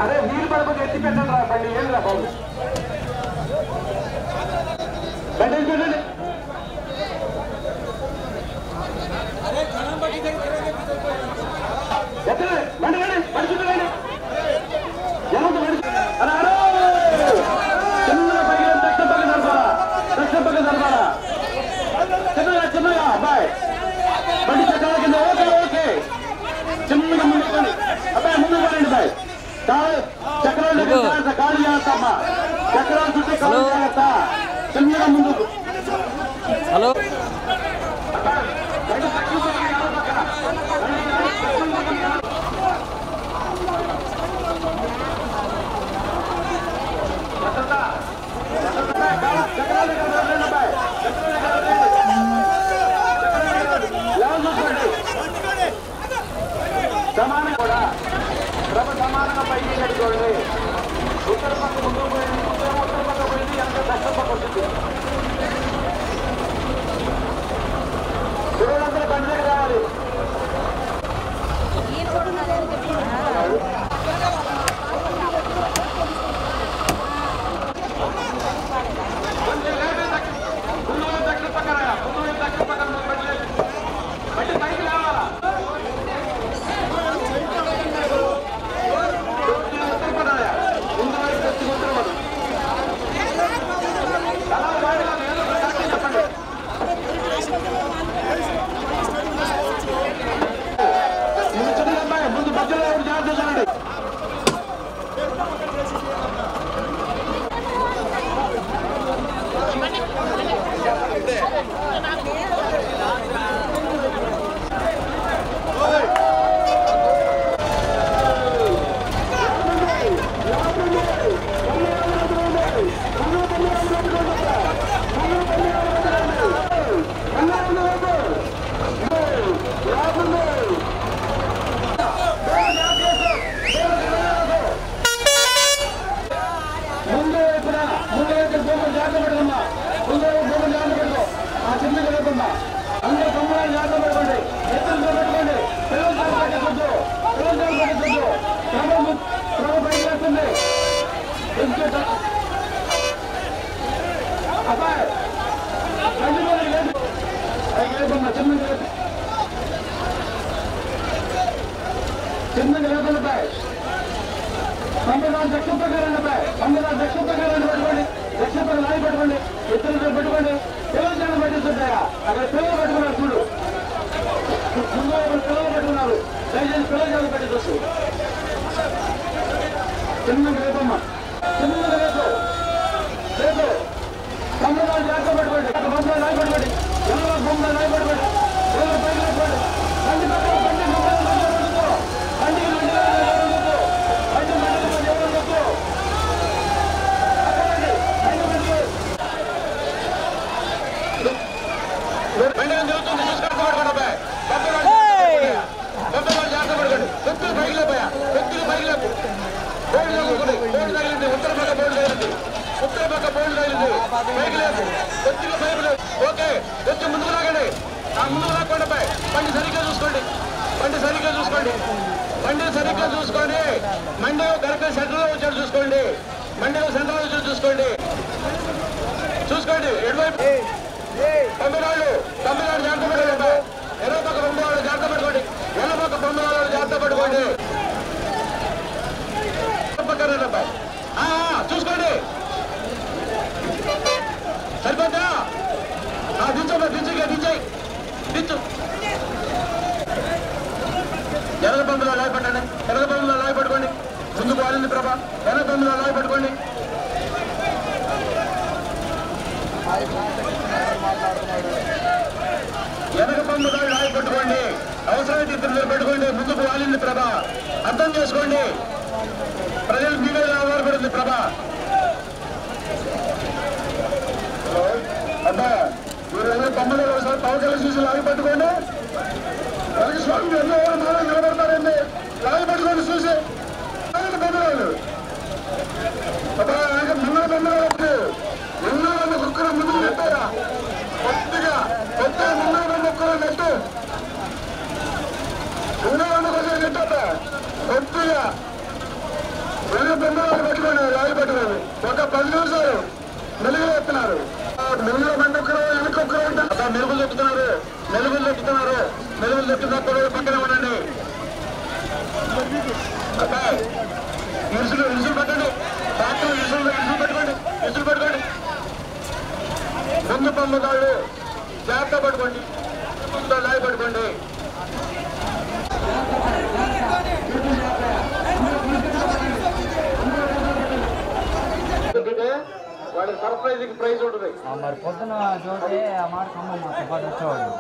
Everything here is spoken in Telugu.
అరే నీళ్ళు పడపకి ఎత్తి పెట్టండి రా బండి ఏం రా బాబు బండి పెట్టండి ఎత్తండి బండి బండి బండి చుట్టండి చిన్నగా పైకి దక్షిణ పక్క జరపాలా చిన్నగా చిన్నగా అబ్బాయి బండి చక్రాల కింద ఓకే ఓకే చిన్నగా ముందుకు అబ్బాయి ముందుకు పోండి బాయ్ చక్రాల దగ్గర ఖాళీ చేస్తామ్మా చక్రాల చుట్టూ ఖాళీ చేస్తా చిన్నగా ముందుకు హలో సమానం కూడా ప్రభ సమానంగా పైకి కట్టుకోండి ఉత్తర పక్క ముందుకు పోయింది ఉత్తర పక్క పోయింది ఎంత దక్షిణ పక్క వచ్చింది పిల్లలందరూ బండి దగ్గర రావాలి దక్షిణ పక్కన దక్షిణ పక్కన బండి పైకి రావాలా ముందు మధ్యలో జాగ్రత్త చూడండి చిన్నగా లేకపోతే దక్షిణ ప్రకారం దక్షిణ ప్రకారం పెట్టుకోండి దక్షిణ ప్రకారం లాగి పెట్టుకోండి ఇద్దరు పెట్టుకోండి తెలంగాణ పెట్టిస్తుంటాయా అక్కడ పిల్లలు పెట్టుకున్నారు చూడు ముందు పిల్లలు పెట్టుకున్నారు దయచేసి పిల్లలు పెట్టిస్తూ చిన్నగా లేపమ్మా చిన్నగా రేపు రేపు తమ్ముడు జాగ్రత్త పెట్టుకోండి బొమ్మలు లాగి పెట్టుకోండి పిల్లల బొమ్మలు లాగి పెట్టుకోండి పిల్లలు పైకి పెట్టుకోండి బండి ఉత్తర పక్క బోర్డు తగిలింది పైకి లేదు కొద్దిగా పైపు లేదు ఓకే కొంచెం ముందుకు లాగండి ముందుకు లాక్కోండి పై బండి సరిగ్గా చూసుకోండి బండి సరిగ్గా చూసుకొని మండి కరెక్ట్ సెంటర్లో వచ్చాడు చూసుకోండి మండిలో సెంటర్లో వచ్చి చూసుకోండి ఎటువైపు తమిళనాడు జాగ్రత్త పట్టుకోండి ఎర్ర పక్క బొమ్మ వాళ్ళు జాగ్రత్త పట్టుకోండి ఎర్ర పక్క బొమ్మ వాళ్ళు జాగ్రత్త పట్టుకోండి చూసుకోండి సరిపోతా దించు ఎర్ర బొమ్మలో లాగి పట్టండి ఎర్ర బొమ్మలో లాగి పట్టుకోండి ముందుకు వాలింది ప్రభా ఎర్ర బొమ్మలో లాగి పట్టుకోండి వెనక బొమ్మలో లాగి పట్టుకోండి అవసరమైతే ఇద్దరు పెట్టుకోండి ముందుకు వాలింది ప్రభా అర్థం చేసుకోండి ప్రజలు మీ మీద ఆధారపడింది ప్రభా అబ్బా మీరు బొమ్మలు ఒకసారి పవకలు చూసి లాగి పట్టుకోండి స్వామి నిలబడతారండి లాగి పట్టుకొని చూసి బొమ్మరాలు ముందు బొమ్మరాలు ఎన్నో కుక్కర ముందు నెట్టారా కొద్దిగా ముందు ముక్కలు నెట్టు ఎన్నో కొంచెం నెట్టా కొద్దిగా వెళ్ళు బొమ్మరాలు పెట్టుకోండి లాగి పట్టుకోండి ఒక 10 నిమిషాలు మెలుగులు ఎత్తున్నారు మెలుగులో బండొక్కరు వెనకొక్కరు ఉంటారు మెలుగులు చెప్తున్నారు మెలుగులు చెప్తున్నప్పుడు పక్కన ఉండండి అబ్బాయి ఇరుసులు పెట్టండి డాక్టర్ ఇరుసులు పెట్టుకోండి ముందు పొమ్మదాళ్ళు జాగ్రత్త పట్టుకోండి లాగి పట్టుకోండి వాడి సర్ప్రైజ్ ప్రైజ్ ఉంటుంది మరి పొద్దున చూస్తే ఆ మాట ఖమ్మం మాతో పాటు వచ్చేవాడు